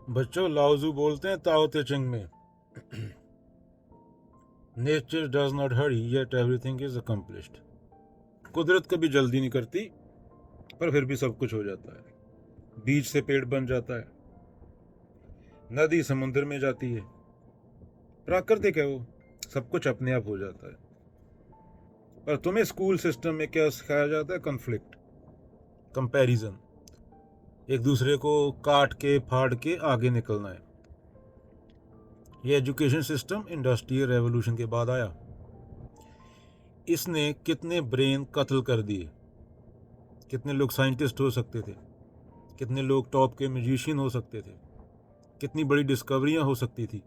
बच्चों, लाओजू बोलते हैं ताओ ते चिंग में, nature does not Hari yet everything is accomplished. कुदरत कभी जल्दी नहीं करती, पर फिर भी सब कुछ हो जाता है। बीज से पेड़ बन जाता है, नदी समुद्र में जाती है। प्राकृतिक है वो, सब कुछ अपने आप हो जाता है। पर तुम्हें स्कूल सिस्टम में क्या सिखाया जाता है? कॉन्फ्लिक्ट, कंपैरिजन, एक दूसरे को काट के फाड़ के आगे निकलना है। ये एजुकेशन सिस्टम इंडस्ट्रियल रेवोल्यूशन के बाद आया। इसने कितने ब्रेन कत्ल कर दिए। कितने लोग साइंटिस्ट हो सकते थे, कितने लोग टॉप के म्यूजिशियन हो सकते थे, कितनी बड़ी डिस्कवरियां हो सकती थी।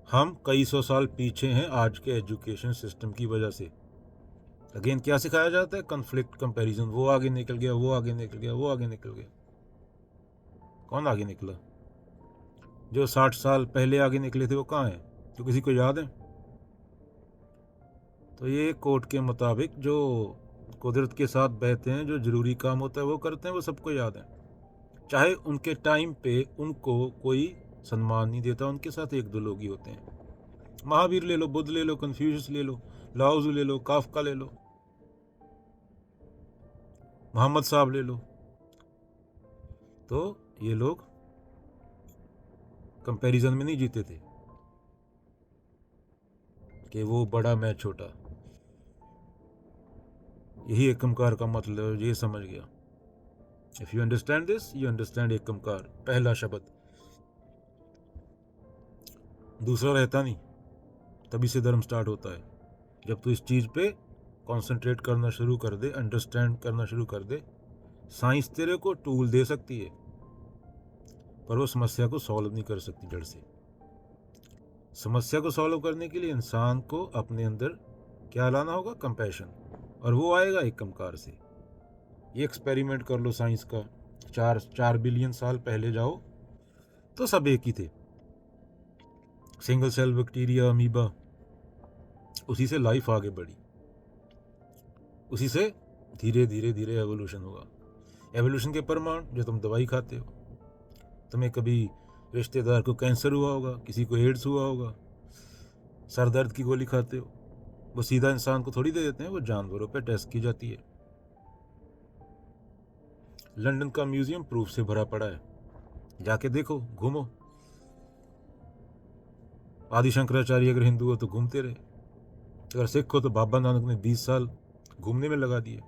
हम कई सौ साल पीछे हैं आज के एजुकेशन सिस्टम की वजह से। अगेन क्या सिखाया जाता है? Conflict, comparison. वो आगे निकल गया, वो आगे निकल गया, वो आगे निकल गया। कौन आगे निकला? जो 60 साल पहले आगे निकले थे वो कहाँ हैं? तो किसी को याद है? तो ये कोर्ट के मुताबिक जो कुदरत के साथ बहते हैं, जो जरूरी काम होता है वो करते हैं, वो सबको याद है। चाहे उनके टाइम पे उनको कोई सम्मान नहीं देता, उनके साथ एक दो लोग ही होते हैं। महावीर ले लो, बुद्ध ले लो, कन्फ्यूशियस ले लो, लाओजू ले लो, काफका ले लो, मोहम्मद साहब ले लो। तो ये लोग कंपैरिजन में नहीं जीते थे कि वो बड़ा मैं छोटा। यही एकमकार का मतलब, ये समझ गया। If you understand this, you understand एकमकार, पहला शब्द। दूसरा रहता नहीं, तभी से धर्म स्टार्ट होता है। जब तू इस चीज़ पे कंसंट्रेट करना शुरू कर दे, अंडरस्टैंड करना शुरू कर दे। साइंस तेरे को टूल दे सकती है, पर वो समस्या को सॉल्व नहीं कर सकती जड़ से। समस्या को सॉल्व करने के लिए इंसान को अपने अंदर क्या लाना होगा? कंपैशन। और वो आएगा एकमकार से। ये एक्सपेरिमेंट कर लो साइंस का। 4 बिलियन साल पहले जाओ तो सब एक ही थे। सिंगल सेल बैक्टीरिया, अमीबा, उसी से लाइफ आगे बढ़ी, उसी से धीरे धीरे धीरे एवोल्यूशन हुआ। एवोल्यूशन के प्रमाण, जो तुम दवाई खाते हो, तुम्हें कभी रिश्तेदार को कैंसर हुआ होगा, किसी को एड्स हुआ होगा, सर दर्द की गोली खाते हो, वो सीधा इंसान को थोड़ी दे देते हैं, वो जानवरों पे टेस्ट की जाती है। लंदन का म्यूजियम प्रूफ से भरा पड़ा है, जाके देखो, घूमो। आदि शंकराचार्य अगर हिंदू हो तो घूमते रहे, अगर सिख हो तो बाबा नानक ने 20 साल घूमने में लगा दिए।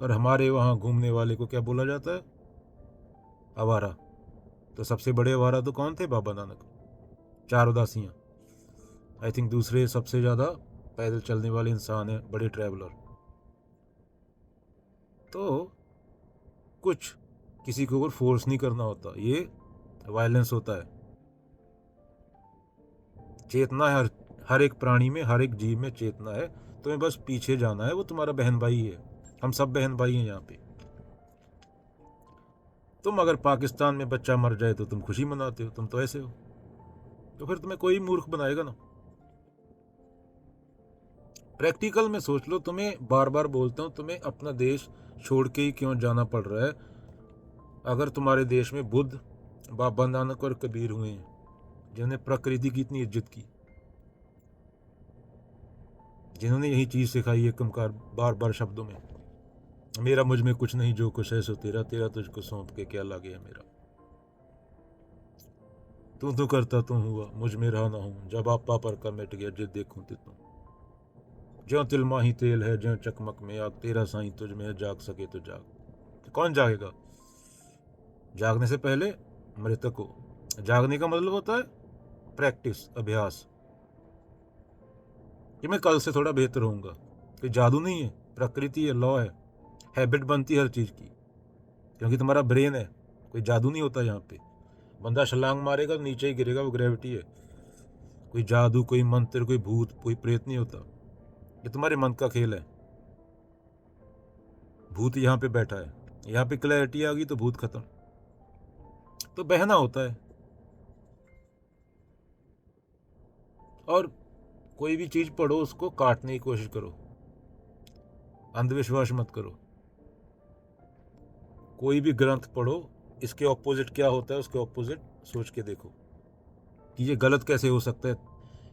और हमारे वहाँ घूमने वाले को क्या बोला जाता है? आवारा। तो सबसे बड़े आवारा तो कौन थे? बाबा नानक। 4 उदासियाँ। आई थिंक दूसरे सबसे ज़्यादा पैदल चलने वाले इंसान हैं, बड़े ट्रैवलर। तो कुछ किसी को फोर्स नहीं करना होता, ये वायलेंस होता है। चेतना है हर एक प्राणी में, हर एक जीव में चेतना है। तुम्हें बस पीछे जाना है, वो तुम्हारा बहन भाई है। हम सब बहन भाई हैं यहाँ पे। तुम अगर पाकिस्तान में बच्चा मर जाए तो तुम खुशी मनाते हो, तुम तो ऐसे हो। तो फिर तुम्हें कोई मूर्ख बनाएगा ना। प्रैक्टिकल में सोच लो, तुम्हें बार बार बोलता हूँ, तुम्हें अपना देश छोड़ के ही क्यों जाना पड़ रहा है? अगर तुम्हारे देश में बुद्ध, बाबा नानक और कबीर हुए हैं, जिन्होंने प्रकृति की इतनी इज्जत की, जिन्होंने यही चीज़ सिखाई है कमकार बार बार शब्दों में, मेरा मुझ में कुछ नहीं, जो कुछ है सो तेरा, तेरा तुझको सौंप के क्या लागे है मेरा। तू तो करता तू हुआ, मुझ में रहा ना हूँ, जब आपा पर का मिट गया, जिद देखूं तितू। ज्यों तिल माही तेल है, ज्यों चकमक में आग, तेरा साईं तुझ में है, जाग सके तो जाग। तो कौन जागेगा? जागने से पहले मृतक हो। जागने का मतलब होता है प्रैक्टिस, अभ्यास, कि मैं कल से थोड़ा बेहतर होऊंगा। कोई जादू नहीं है, प्रकृति है, लॉ है, हैबिट बनती है हर चीज़ की, क्योंकि तुम्हारा ब्रेन है। कोई जादू नहीं होता यहाँ पे। बंदा छलांग मारेगा नीचे ही गिरेगा, वो ग्रेविटी है। कोई जादू, कोई मंत्र, कोई भूत, कोई प्रेत नहीं होता। ये तुम्हारे मन का खेल है। भूत यहाँ पे बैठा है, यहाँ पे क्लैरिटी आ गई तो भूत खत्म। तो बहना होता है। और कोई भी चीज़ पढ़ो, उसको काटने की कोशिश करो, अंधविश्वास मत करो। कोई भी ग्रंथ पढ़ो, इसके ऑपोजिट क्या होता है, उसके ऑपोजिट सोच के देखो कि ये गलत कैसे हो सकता है।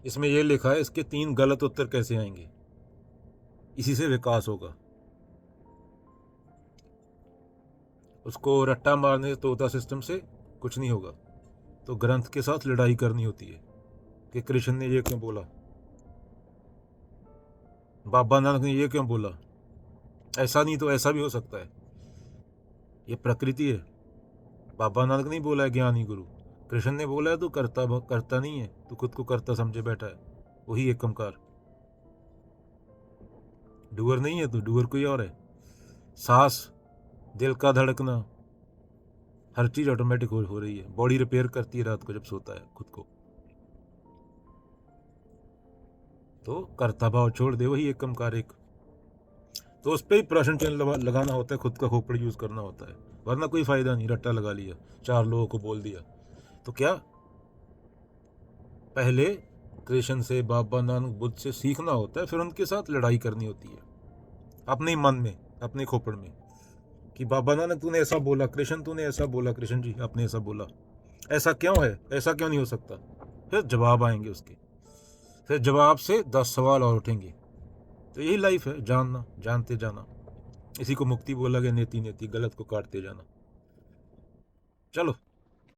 इसमें ये लिखा है इसके 3 गलत उत्तर कैसे आएंगे, इसी से विकास होगा। उसको रट्टा मारने तोता सिस्टम से कुछ नहीं होगा। तो ग्रंथ के साथ लड़ाई करनी होती है कि कृष्ण ने ये क्यों बोला, बाबा नानक ने ये क्यों बोला, ऐसा नहीं तो ऐसा भी हो सकता है। ये प्रकृति है। बाबा नानक नहीं बोला है ज्ञानी गुरु, कृष्ण ने बोला है तू करता नहीं है, तू खुद को करता समझे बैठा है, वही एकमकार। डूअर नहीं है, तू डूअर कोई और है। सांस, दिल का धड़कना, हर चीज ऑटोमेटिक हो रही है। बॉडी रिपेयर करती है रात को जब सोता है खुद को। तो कर्ता भाव छोड़ दे, वही एकमकार एक। तो उस पर ही प्रश्न चिन्ह लगाना होता है, खुद का खोपड़ी यूज करना होता है, वरना कोई फायदा नहीं। रट्टा लगा लिया, 4 लोगों को बोल दिया तो क्या। पहले कृष्ण से, बाबा नानक, बुद्ध से सीखना होता है, फिर उनके साथ लड़ाई करनी होती है अपने मन में, अपने खोपड़ में, कि बाबा नानक तूने ऐसा बोला, कृष्ण तूने ऐसा बोला, कृष्ण जी आपने ऐसा बोला, ऐसा क्यों है, ऐसा क्यों नहीं हो सकता। फिर जवाब आएंगे उसके, फिर जवाब से 10 सवाल और उठेंगे। तो यही लाइफ है, जानना, जानते जाना। इसी को मुक्ति बोला गया, नेति नेति, गलत को काटते जाना। चलो